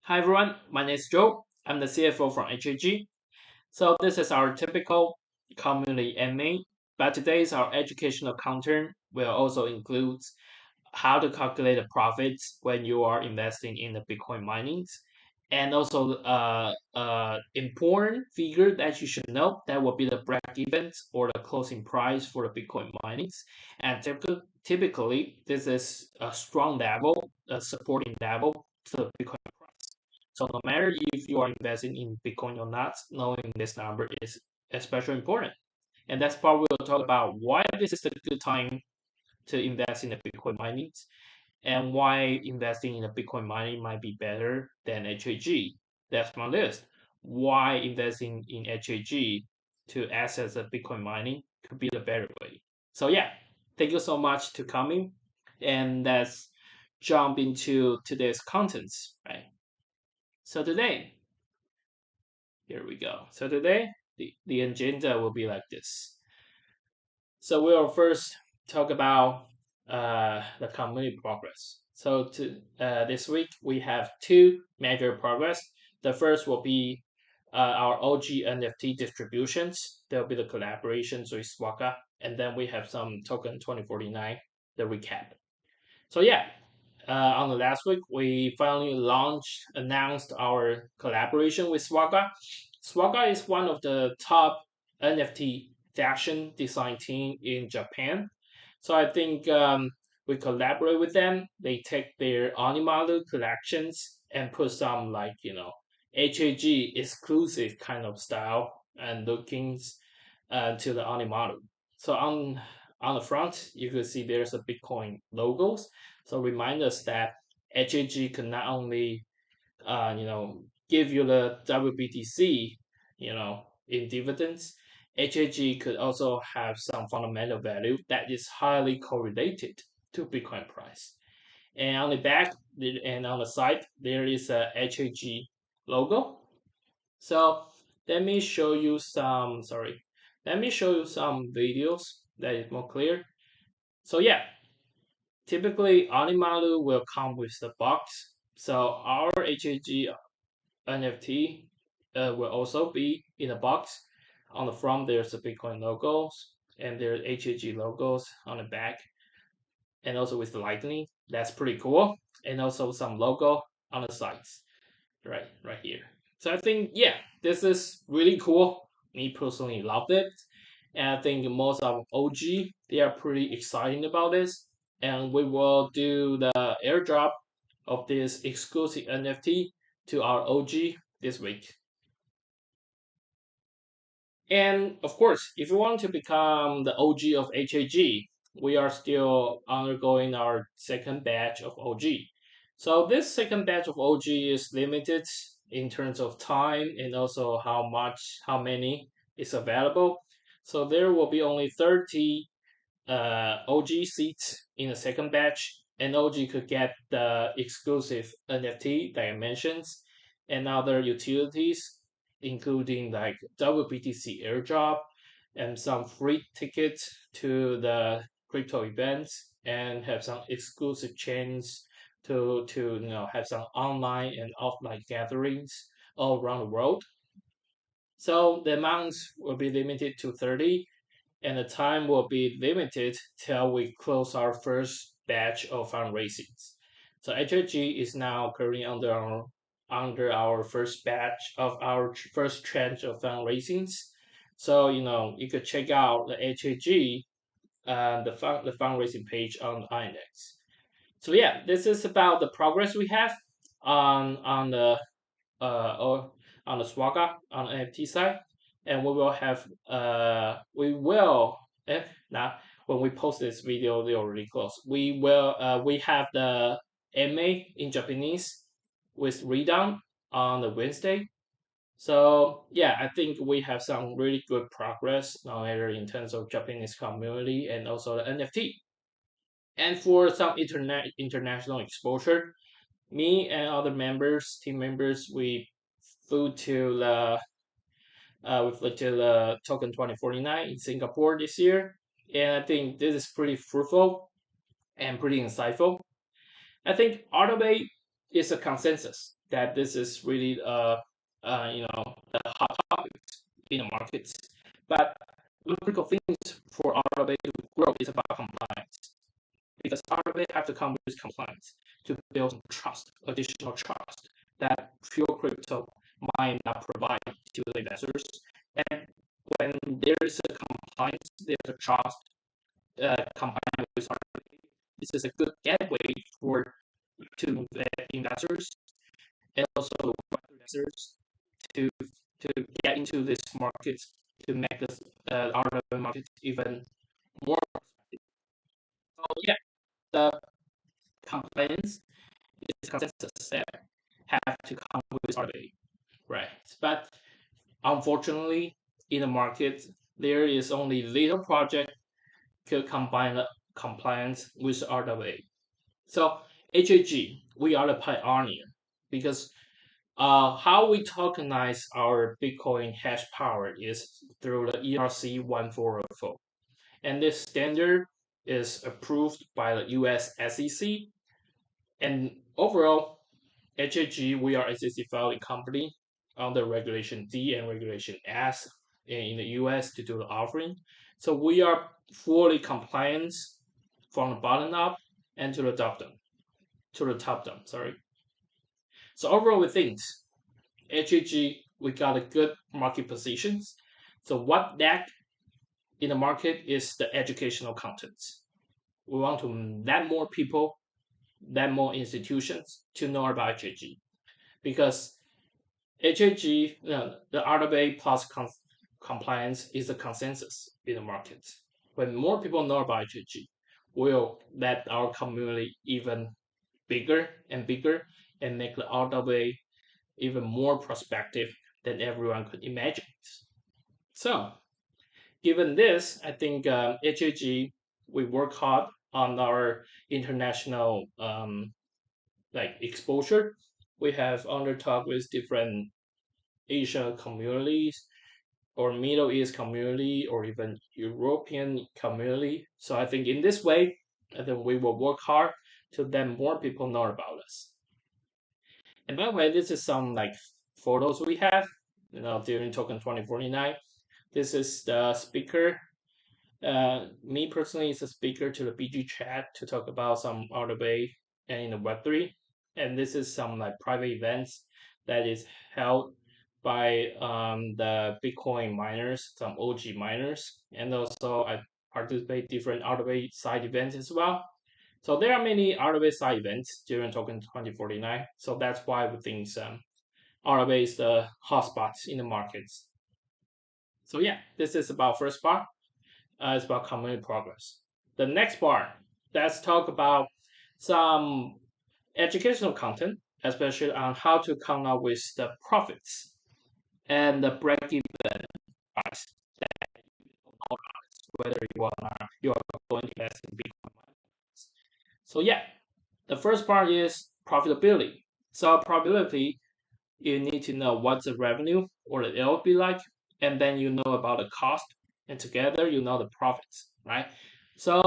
Hi everyone, my name is Joe. I'm the CFO from HAG. So this is our typical community MA, but today's our educational content will also include how to calculate the profits when you are investing in the Bitcoin minings, and also important figure that you should know that will be the break evens or the closing price for the Bitcoin minings. And typically this is a strong level, a supporting level to the Bitcoin. So no matter if you are investing in Bitcoin or not, knowing this number is especially important. And that's part we'll talk about why this is a good time to invest in the Bitcoin mining and why investing in the Bitcoin mining might be better than HAG. That's my list. Why investing in HAG to access the Bitcoin mining could be the better way. So yeah, thank you so much to coming, and let's jump into today's contents, right? So today, here we go. So today, the agenda will be like this. So we'll first talk about the community progress. So this week, we have two major progress. The first will be our OG NFT distributions. There'll be the collaborations with Swaka. And then we have some token 2049, the recap. So yeah, on the last week, we finally announced our collaboration with Swaka. Swaka is one of the top NFT fashion design team in Japan. So I think we collaborate with them. They take their Animalu collections and put some HAG exclusive kind of style and lookings to the Animalu. So on the front, you can see there's a Bitcoin logos. So remind us that HAG can not only give you the WBTC, in dividends. HAG could also have some fundamental value that is highly correlated to Bitcoin price. And on the back and on the side, there is a HAG logo. So let me show you some. Sorry, let me show you some videos that is more clear. So yeah, typically Animalu will come with the box. So our HAG NFT will also be in a box. On the front, there's the Bitcoin logos, and there's HAG logos on the back, and also with the lightning. That's pretty cool. And also some logo on the sides, right here. So I think yeah, this is really cool. Me personally loved it, and I think most of OG they are pretty excited about this. And we will do the airdrop of this exclusive NFT to our OG this week. And of course, if you want to become the OG of HAG, we are still undergoing our second batch of OG. So this second batch of OG is limited in terms of time and also how many is available. So there will be only 30 OG seats in the second batch, and OG could get the exclusive NFT dimensions and other utilities, including like WBTC airdrop and some free tickets to the crypto events, and have some exclusive chains to have some online and offline gatherings all around the world. So the amounts will be limited to 30, and the time will be limited till we close our first batch of fundraisings. So HRG is now currently under our first batch of our first tranche of fundraisings. So you could check out the HAG the fundraising page on the index. So yeah, this is about the progress we have on the or on the Swagger on the NFT side, and we will now when we post this video they already closed. We have the MA in Japanese with readout on the Wednesday. So yeah, I think we have some really good progress now in terms of Japanese community and also the NFT. And for some international exposure, me and other team members, we flew to the token 2049 in Singapore this year, and I think this is pretty fruitful and pretty insightful. I think Automate is a consensus that this is really the hot topic in the markets. But the critical things for Arabay to grow is about compliance, because Arabay have to come with compliance to build some trust, additional trust that pure crypto might not provide to the investors. And when there is a compliance, there's a trust combined with Arabay. This is a good gateway for to investors and also investors to get into this market to make this our market even more. So yeah, the compliance is consensus there have to come with RBA, right? But unfortunately, in the market, there is only little project could combine the compliance with RWA. So HAG, we are the pioneer because how we tokenize our Bitcoin hash power is through the ERC 1404. And this standard is approved by the US SEC. And overall, HAG, we are SEC filing company under Regulation D and Regulation S in the US to do the offering. So we are fully compliant from the bottom up and to the top down. Sorry. So overall, we think HAG, we got a good market positions. So what that in the market is the educational content. We want to let more people, let more institutions to know about HAG, because HAG, the RWA plus compliance is a consensus in the market. When more people know about HAG, will let our community even bigger and bigger and make the RWA even more prospective than everyone could imagine. So, given this, I think HAG, we work hard on our international exposure. We have under talk with different Asia communities or Middle East community or even European community. So I think in this way, I think we will work hard to let more people know about us. And by the way, this is some photos we have, during Token 2049. This is the speaker. Me personally is a speaker to the BG chat to talk about some RWA and in the Web3. And this is some private events that is held by the Bitcoin miners, some OG miners, and also I participate different RWA side events as well. So there are many RWA side events during Token 2049. So that's why we think RWA is the hotspot in the markets. So yeah, this is about first part. It's about community progress. The next part, let's talk about some educational content, especially on how to come up with the profits and the break-even price that whether you are going to invest in Bitcoin. So yeah, the first part is profitability. So profitability, you need to know what the revenue or the yield be like, and then you know about the cost, and together you know the profits, right? So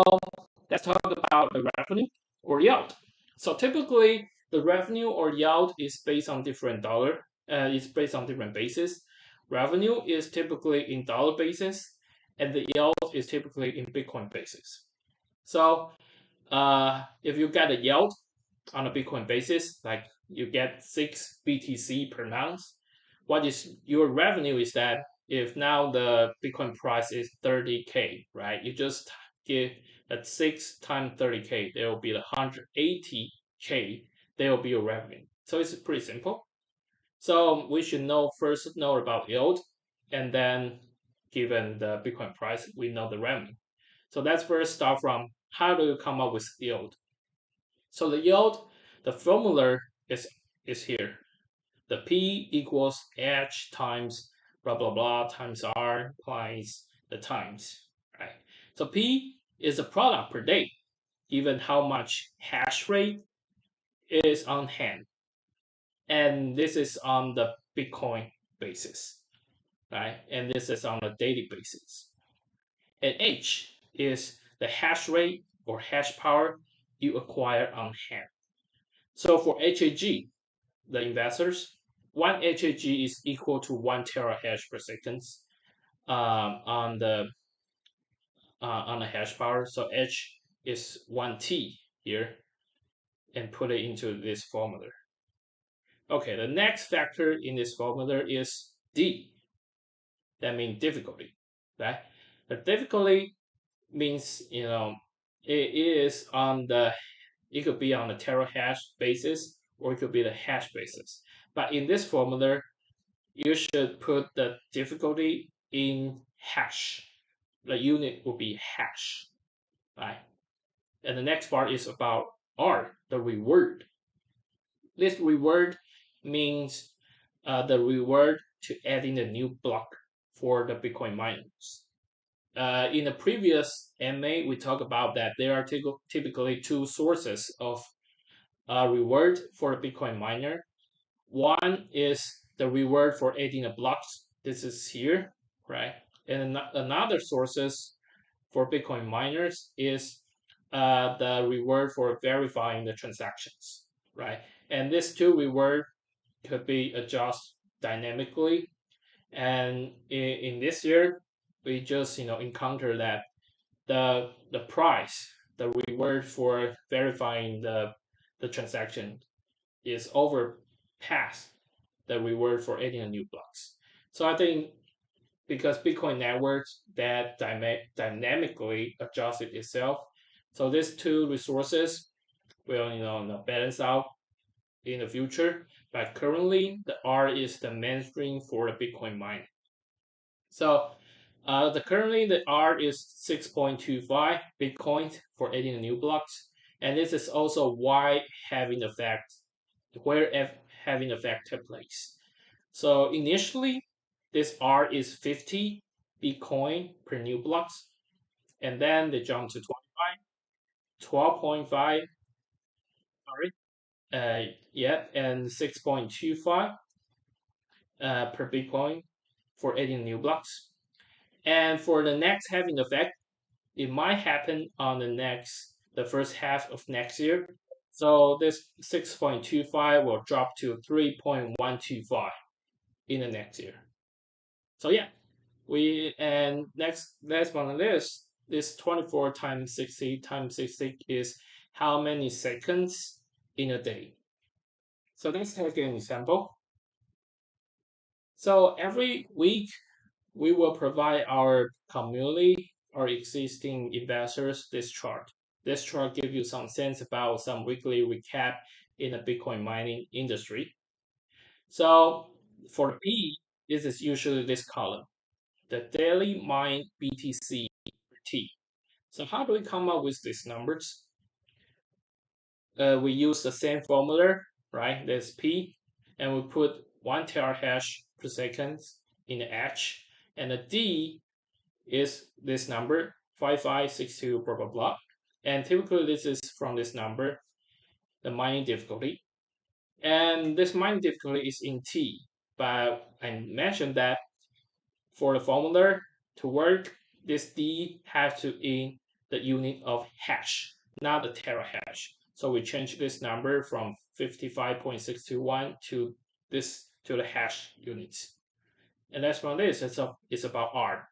let's talk about the revenue or yield. So typically, the revenue or yield is based on different dollar. It's based on different basis. Revenue is typically in dollar basis, and the yield is typically in Bitcoin basis. So if you get a yield on a Bitcoin basis, like you get 6 BTC per ounce, what is your revenue is that if now the Bitcoin price is 30K, right? You just give that 6 times 30K, there will be 180K, there will be your revenue. So it's pretty simple. So we should first know about yield, and then given the Bitcoin price, we know the revenue. So let's first start from how do you come up with yield? So the yield, the formula is here. The P equals H times blah blah blah times R plus the times, right? So P is the product per day, given how much hash rate is on hand. And this is on the Bitcoin basis, right? And this is on a daily basis. And H is the hash rate or hash power you acquire on hand. So for HAG, the investors, one HAG is equal to 1 terahash per second on the hash power. So H is 1T here, and put it into this formula. Okay, the next factor in this formula is D. That means difficulty, right? The difficulty means it is on the it could be on the terahash basis or it could be the hash basis. But in this formula, you should put the difficulty in hash. The unit will be hash, right? And the next part is about R, the reward. This reward means the reward to adding a new block for the Bitcoin miners. In the previous MA, we talked about that there are typically two sources of reward for a Bitcoin miner. One is the reward for adding the blocks. This is here, right? And another sources for Bitcoin miners is the reward for verifying the transactions, right? And these two reward could be adjusted dynamically. And in this year, we just encounter that the price, the reward for verifying the transaction is overpass the reward for adding a new blocks. So I think because Bitcoin networks that dynamically adjusted itself, so these two resources will balance out in the future. But currently, the R is the mainstream for the Bitcoin mining. So currently the R is 6.25 Bitcoin for adding the new blocks, and this is also why having effect where having effect took place. So initially, this R is 50 Bitcoin per new blocks, and then they jump to 25, 12.5, sorry, yeah, and 6.25 per Bitcoin for adding new blocks. And for the next halving effect, it might happen on the first half of next year. So this 6.25 will drop to 3.125 in the next year. So yeah, last one on this 24 times 60 times 60 is how many seconds in a day. So let's take an example. So every week we will provide our community or existing investors this chart. This chart gives you some sense about some weekly recap in the Bitcoin mining industry. So for P, this is usually this column, the daily mine BTC per T. So how do we come up with these numbers? We use the same formula, right? There's P, and we put 1 terahash per second in the H, and the D is this number 5562 blah blah blah, and typically this is from this number, the mining difficulty, and this mining difficulty is in T. But I mentioned that for the formula to work, this D has to in the unit of hash, not the terahash. So we change this number from 55.621 to the hash units. And that's what it is. It's about R.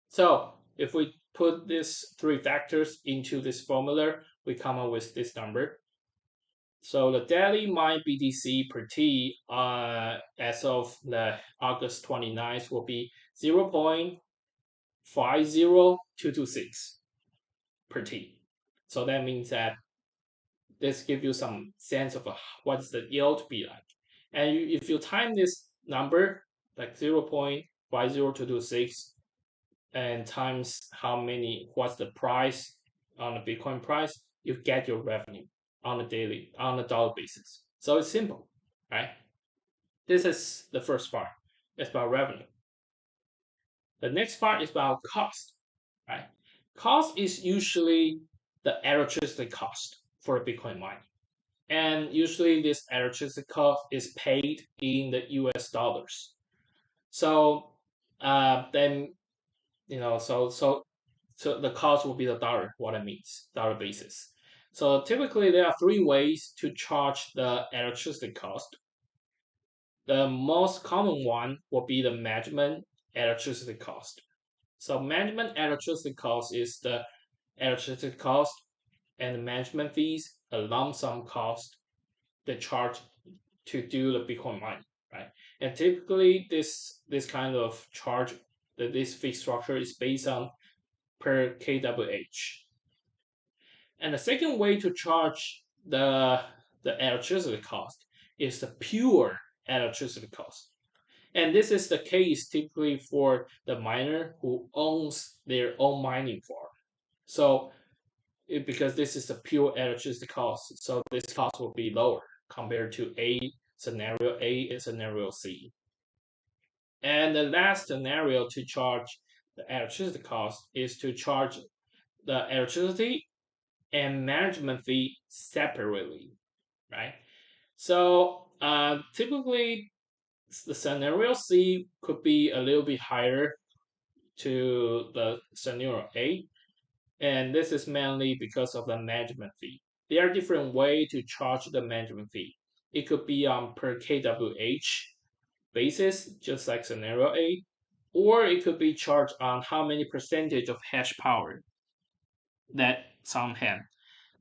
So if we put these three factors into this formula, we come up with this number. So the daily mine BTC per T as of the August 29th will be 0.50226 per T. So that means that this gives you some sense of what's the yield be like. And if you time this number, like 0.50226, and times what's the price on the Bitcoin price, you get your revenue on a dollar basis. So it's simple, right? This is the first part. It's about revenue. The next part is about cost, right? Cost is usually the electricity cost for a Bitcoin mining. And usually this electricity cost is paid in the US dollars. So then so the cost will be the dollar, what it means, dollar basis. So typically there are three ways to charge the electricity cost. The most common one will be the management electricity cost. So management electricity cost is the electricity cost and the management fees, a lump sum cost they charge to do the Bitcoin mining, right? And typically this kind of charge, this fee structure is based on per kWh. And the second way to charge the electricity cost is the pure electricity cost. And this is the case typically for the miner who owns their own mining farm. So because this is the pure electricity cost, so this cost will be lower compared to scenario A and scenario C. And the last scenario to charge the electricity cost is to charge the electricity and management fee separately, right? So typically, the scenario C could be a little bit higher to the scenario A, and this is mainly because of the management fee. There are different ways to charge the management fee. It could be on per kWh basis, just like scenario A, or it could be charged on how many percentage of hash power that some have.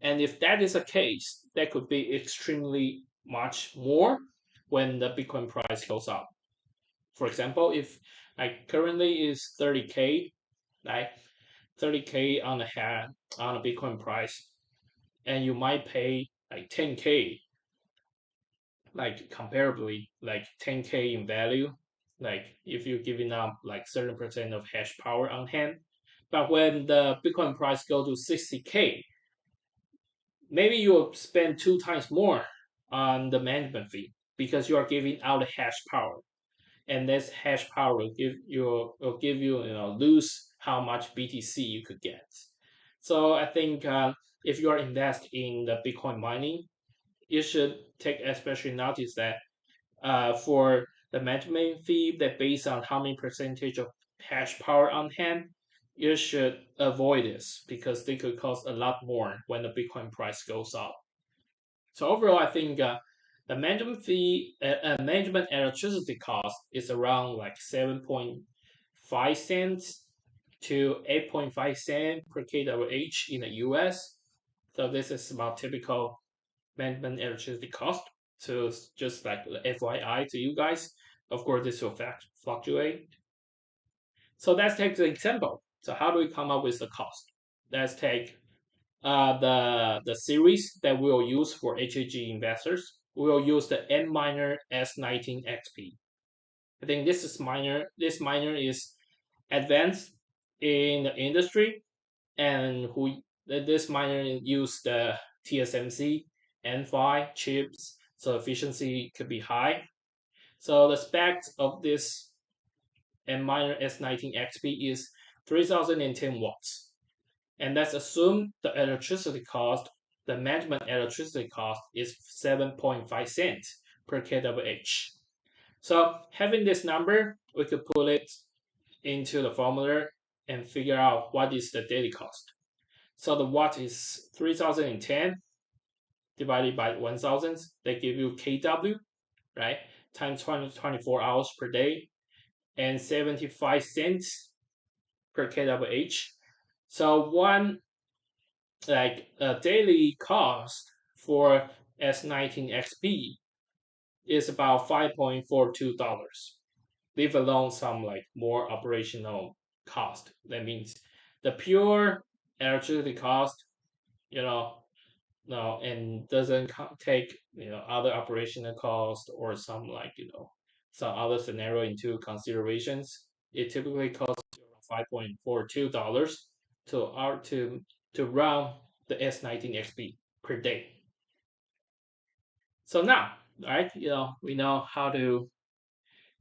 And if that is the case, that could be extremely much more when the Bitcoin price goes up. For example, if like currently is 30K, like 30K on a Bitcoin price, and you might pay like 10K, like comparably, like 10K in value, like if you're giving up like 30% of hash power on hand. But when the Bitcoin price go to 60K, maybe you'll spend 2 times more on the management fee because you are giving out hash power, and this hash power will give you lose how much BTC you could get. So I think if you are invested in the Bitcoin mining, you should take especially notice that for the management fee that based on how many percentage of hash power on hand, you should avoid this because they could cost a lot more when the Bitcoin price goes up. So overall, I think the management fee, management electricity cost is around like 7.5 cents to 8.5 cents per kWh in the US. So this is about typical management electricity cost. So just like FYI to you guys, of course this will fluctuate. So let's take the example. So how do we come up with the cost? Let's take the series that we'll use for HAG investors. We'll use the N miner S19 XP. I think this miner is advanced in the industry, and this miner use the TSMC N5 chips, so efficiency could be high. So the specs of this N miner S19 XP is 3010 watts. And let's assume the electricity cost, the management electricity cost is 7.5 cents per kWh. So having this number, we could put it into the formula and figure out what is the daily cost. So the watt is 3010 divided by 1000. They give you kW, right? Times 24 hours per day and 75 cents per kWh. So one like a daily cost for S19 XP is about $5.42, leave alone some like more operational cost. That means the pure electricity cost, you know, no, and doesn't take other operational cost or some like some other scenario into considerations. It typically costs $5.42 to run the S19 XP per day. So now, right, we know how to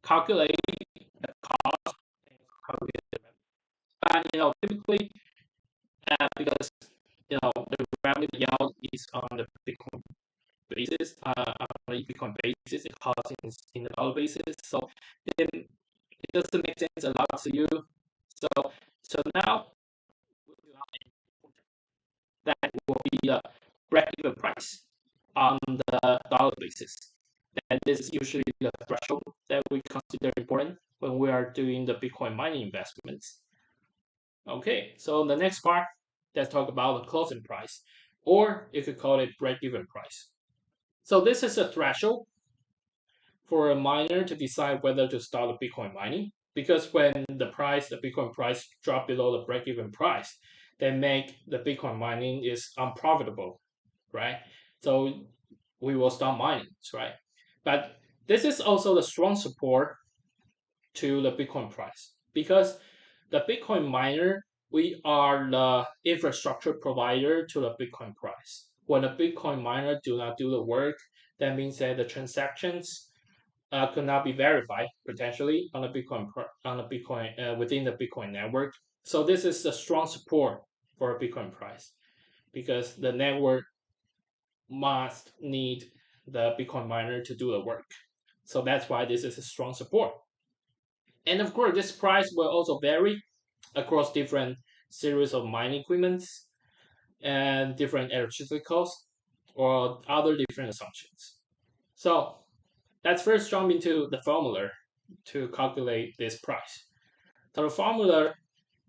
calculate the cost, but typically because the revenue yield is on the Bitcoin basis, on a Bitcoin basis, it costs in the dollar basis. So then it doesn't make sense a lot to you. So now that will be break-even price on the dollar basis. And this is usually the threshold that we consider important when we are doing the Bitcoin mining investments. Okay, so the next part, let's talk about the closing price, or you could call it break-even price. So this is a threshold for a miner to decide whether to start the Bitcoin mining. Because when the Bitcoin price drop below the break-even price, they make the Bitcoin mining is unprofitable, right? So we will stop mining, right? But this is also the strong support to the Bitcoin price because the Bitcoin miner, we are the infrastructure provider to the Bitcoin price. When a Bitcoin miner do not do the work, that means that the transactions could not be verified potentially on a Bitcoin within the Bitcoin network. So this is a strong support for a Bitcoin price because the network must need the Bitcoin miner to do the work. So that's why this is a strong support. And of course, this price will also vary across different series of mining equipments and different electricity costs or other different assumptions. So let's first jump into the formula to calculate this price. So the formula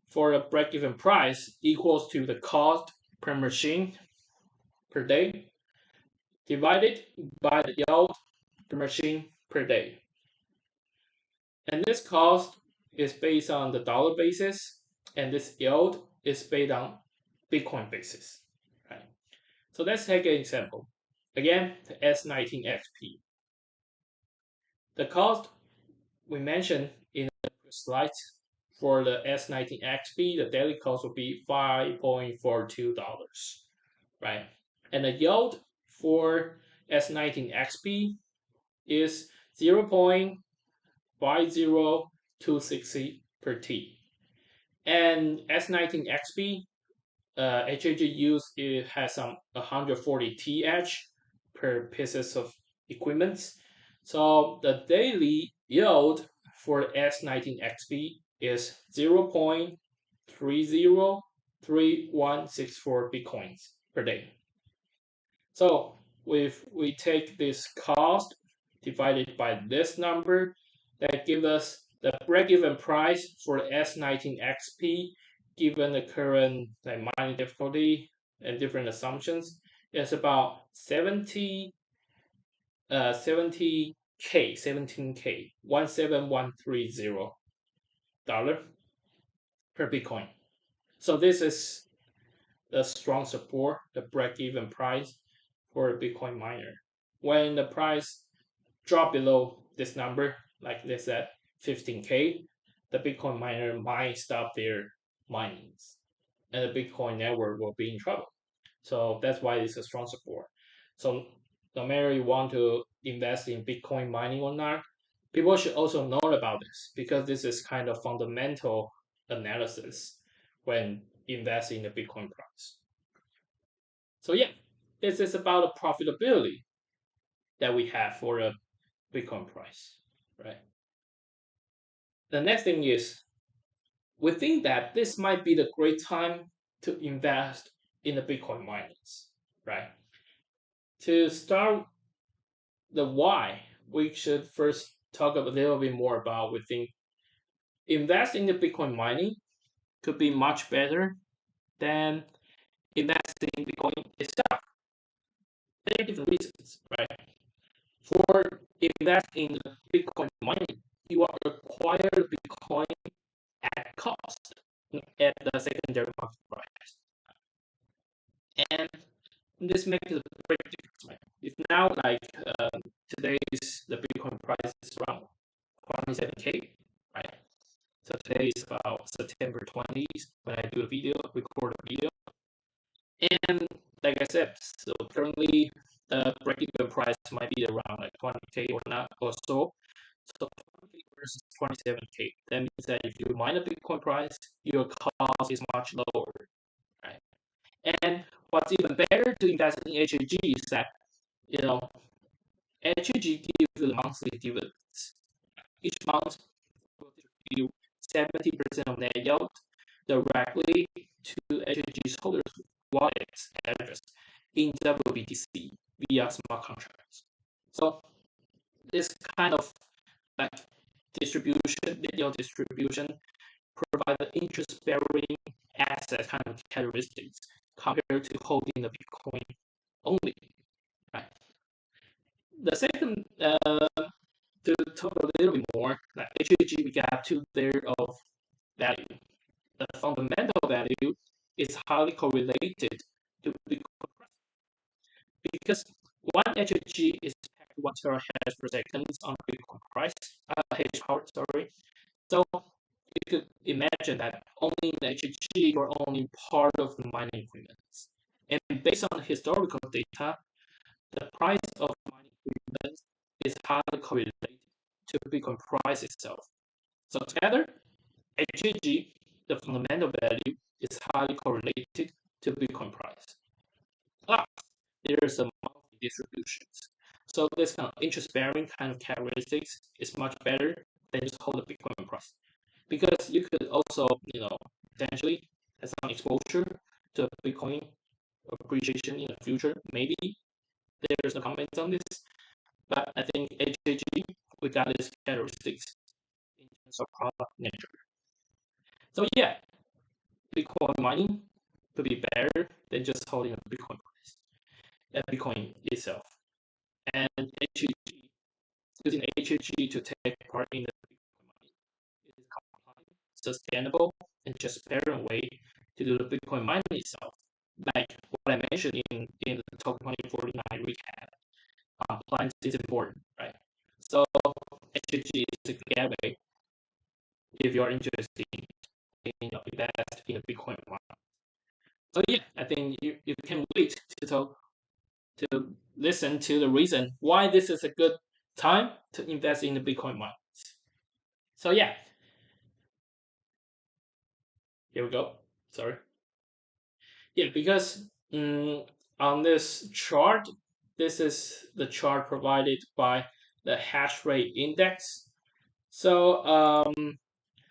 for a break-even price equals to the cost per machine per day divided by the yield per machine per day. And this cost is based on the dollar basis, and this yield is based on Bitcoin basis. Right? So let's take an example. Again, the S19 XP. The cost we mentioned in the slides for the S19 XP, the daily cost will be $5.42, right? And the yield for S19 XP is 0.50260 per T. And S19 XP, HAG it has some 140 TH per pieces of equipment. So the daily yield for S19 XP is 0.303164 Bitcoins per day. So if we take this cost divided by this number, that gives us the break-even price for the S19 XP given the current mining difficulty and different assumptions is about 17K, 17130 dollar per Bitcoin. So this is the strong support, the break-even price for a Bitcoin miner. When the price drop below this number, like they said, 15K, the Bitcoin miner might stop their minings, and the Bitcoin network will be in trouble. So that's why it's a strong support. So no matter you want to invest in Bitcoin mining or not, people should also know about this because this is kind of fundamental analysis when investing in the Bitcoin price. So yeah, this is about the profitability that we have for a Bitcoin price, right? The next thing is we think that this might be the great time to invest in the Bitcoin minings, right? To start the why, we should first talk a little bit more about we think investing in the Bitcoin mining could be much better than investing in Bitcoin itself. There are different reasons, right? For investing in the Bitcoin mining, you are acquire Bitcoin at cost at the secondary market price. And this makes a great difference. Right? If now, like today's the Bitcoin price is around 27K, right? So today is about September 20th when I do a video, record a video. And like I said, so currently the break-even price might be around like 20K or not or so. So 20K versus 27K. That means that if you mine a Bitcoin price, your cost is much lower, right? And what's even better to invest in HAG is that HAG gives you the monthly dividends. Each month will distribute 70% of net yield directly to HAG's holders' wallet address. in WBTC via smart contracts. So this kind of like distribution, linear distribution, provide the interest-bearing asset kind of characteristics compared to holding the Bitcoin only. Right. The second, to talk a little bit more, like HAG, we got two layers of value. The fundamental value is highly correlated to Bitcoin because one HAG is packed 1 terahash per second on Bitcoin price, hash power, sorry. So you could imagine that only the HAG or only part of the mining equipment. And based on historical data, the price of mining equipment is highly correlated to Bitcoin price itself. So together, HAG, the fundamental value, is highly correlated to Bitcoin price. Plus, there is a monthly distributions. So this kind of interest-bearing kind of characteristics is much better than just hold the Bitcoin price. Because you could also, potentially have some exposure to Bitcoin appreciation in the future. Maybe there's no comment on this, but I think HAG, we got these characteristics in terms of product nature. So yeah, Bitcoin mining could be better than just holding a Bitcoin price, Bitcoin itself. And HAG, using HAG to take part in the Bitcoin mining is compliant, sustainable, and transparent way to do the Bitcoin mining itself. Like what I mentioned in the Talk 2049 recap, compliance is important, right? So HAG is the gateway if you're interested in invest in Bitcoin mining. So yeah, I think you can wait to talk to listen to the reason why this is a good time to invest in the Bitcoin mine. So yeah, here we go. Sorry. Yeah, because on this chart, this is the chart provided by the hash rate index. So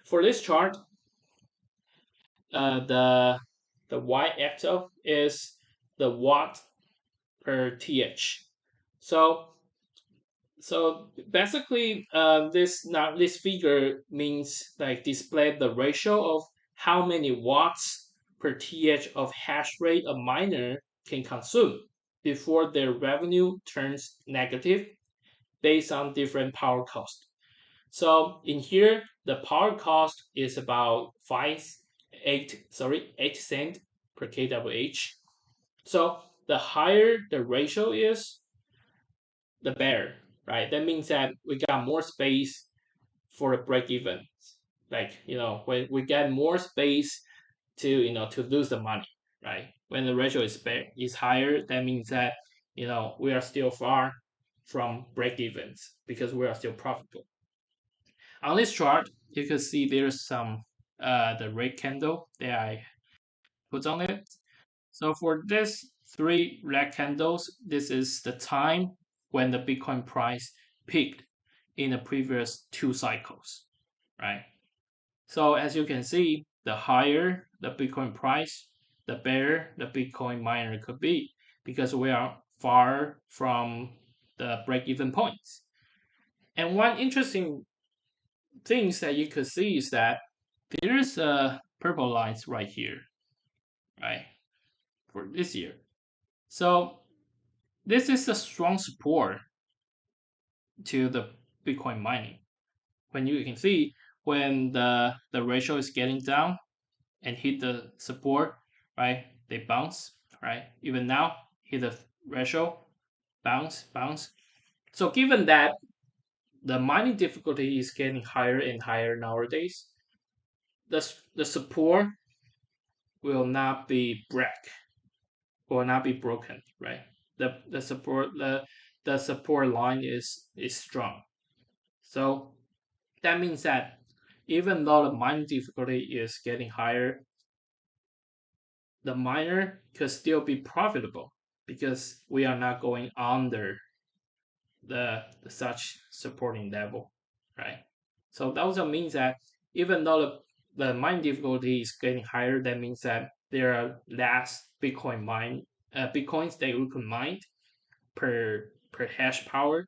for this chart, the y-axis is the watt per th. So basically, this figure means like display the ratio of how many watts per th of hash rate a miner can consume before their revenue turns negative based on different power cost. So in here, the power cost is about 8 cent per kWh. So the higher the ratio is, the better, right? That means that we got more space for a break even. Like, when we get more space to lose the money, right? When the ratio is higher, that means that, we are still far from break evens because we are still profitable. On this chart, you can see there's some the red candle that I put on it. So for this three red candles, this is the time when the Bitcoin price peaked in the previous two cycles, right? So as you can see, the higher the Bitcoin price, the better the Bitcoin miner could be because we are far from the break-even points. And one interesting things that you could see is that there's a purple lines right here, right, for this year. So this is a strong support to the Bitcoin mining. When you can see when the ratio is getting down and hit the support, right, they bounce, right? Even now, hit the ratio, bounce, bounce. So given that the mining difficulty is getting higher and higher nowadays, the support will not be broken, right? The support line is strong. So that means that even though the mining difficulty is getting higher, the miner could still be profitable because we are not going under the such supporting level, right? So that also means that even though the mining difficulty is getting higher, that means that there are less Bitcoin mined Bitcoins that we could mine per hash power,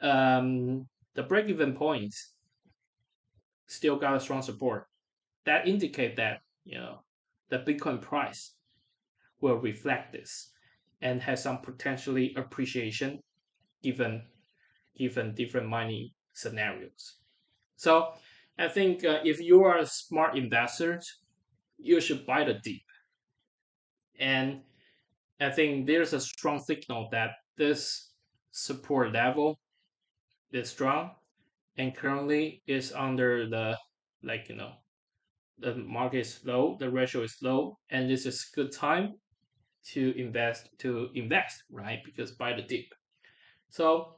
the break-even points still got a strong support. That indicate that the Bitcoin price will reflect this and has some potentially appreciation given different mining scenarios. So I think if you are a smart investor, you should buy the dip. And I think there's a strong signal that this support level is strong and currently is under the, like, the market is low, the ratio is low, and this is good time to invest, right? Because buy the dip. So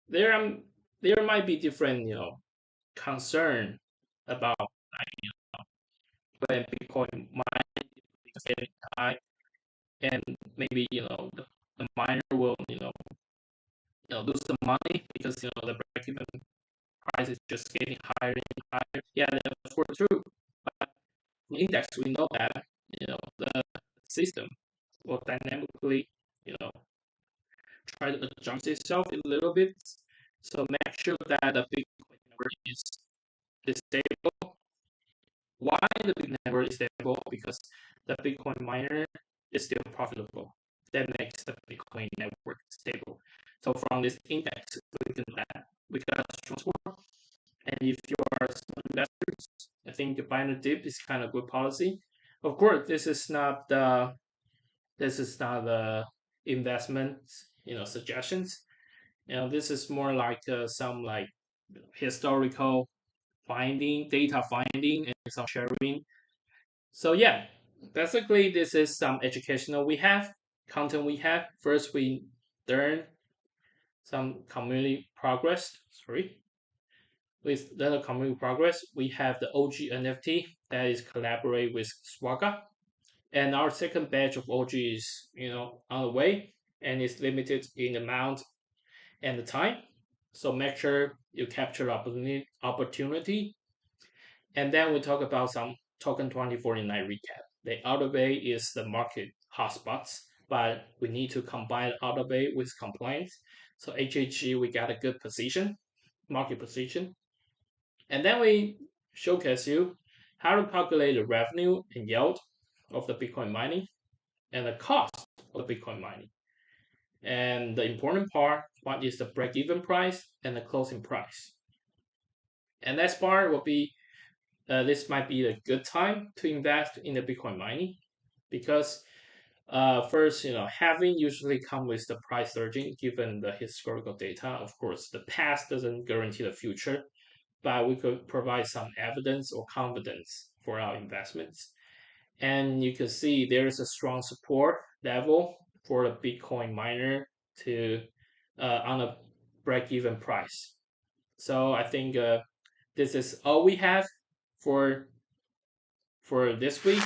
there there might be different concern about when Bitcoin might is getting high, and maybe the miner will lose some money because the break-even price is just getting higher and higher. Yeah, that's for true. But the index, we know that the system will dynamically you know try to adjust itself a little bit. So make sure that the Bitcoin network is stable. Why the Bitcoin network is stable? Because the Bitcoin miner is still profitable. That makes the Bitcoin network stable. So from this index, we got a strong support. And if you are smart investors, I think buying a dip is kind of good policy. Of course, this is not the investment suggestions. This is more like some like historical data finding, and some sharing. So yeah, basically this is some educational content we have. First, we learn some community progress. Sorry. With the community progress, we have the OG NFT that is collaborate with Swagga, and our second batch of OG is on the way, and it's limited in amount and the time. So make sure you capture opportunity. And then we talk about some token 2049 recap. The outer bay is the market hotspots, but we need to combine outer bay with compliance. So HHG, we got a good position, market position. And then we showcase you how to calculate the revenue and yield of the Bitcoin mining and the cost of the Bitcoin mining. And the important part, what is the break-even price and the closing price. And next part will be, this might be a good time to invest in the Bitcoin mining because first, halving usually come with the price surging given the historical data. Of course, the past doesn't guarantee the future, but we could provide some evidence or confidence for our investments. And you can see there's a strong support level for the Bitcoin miner to on a break-even price. So I think this is all we have for this week.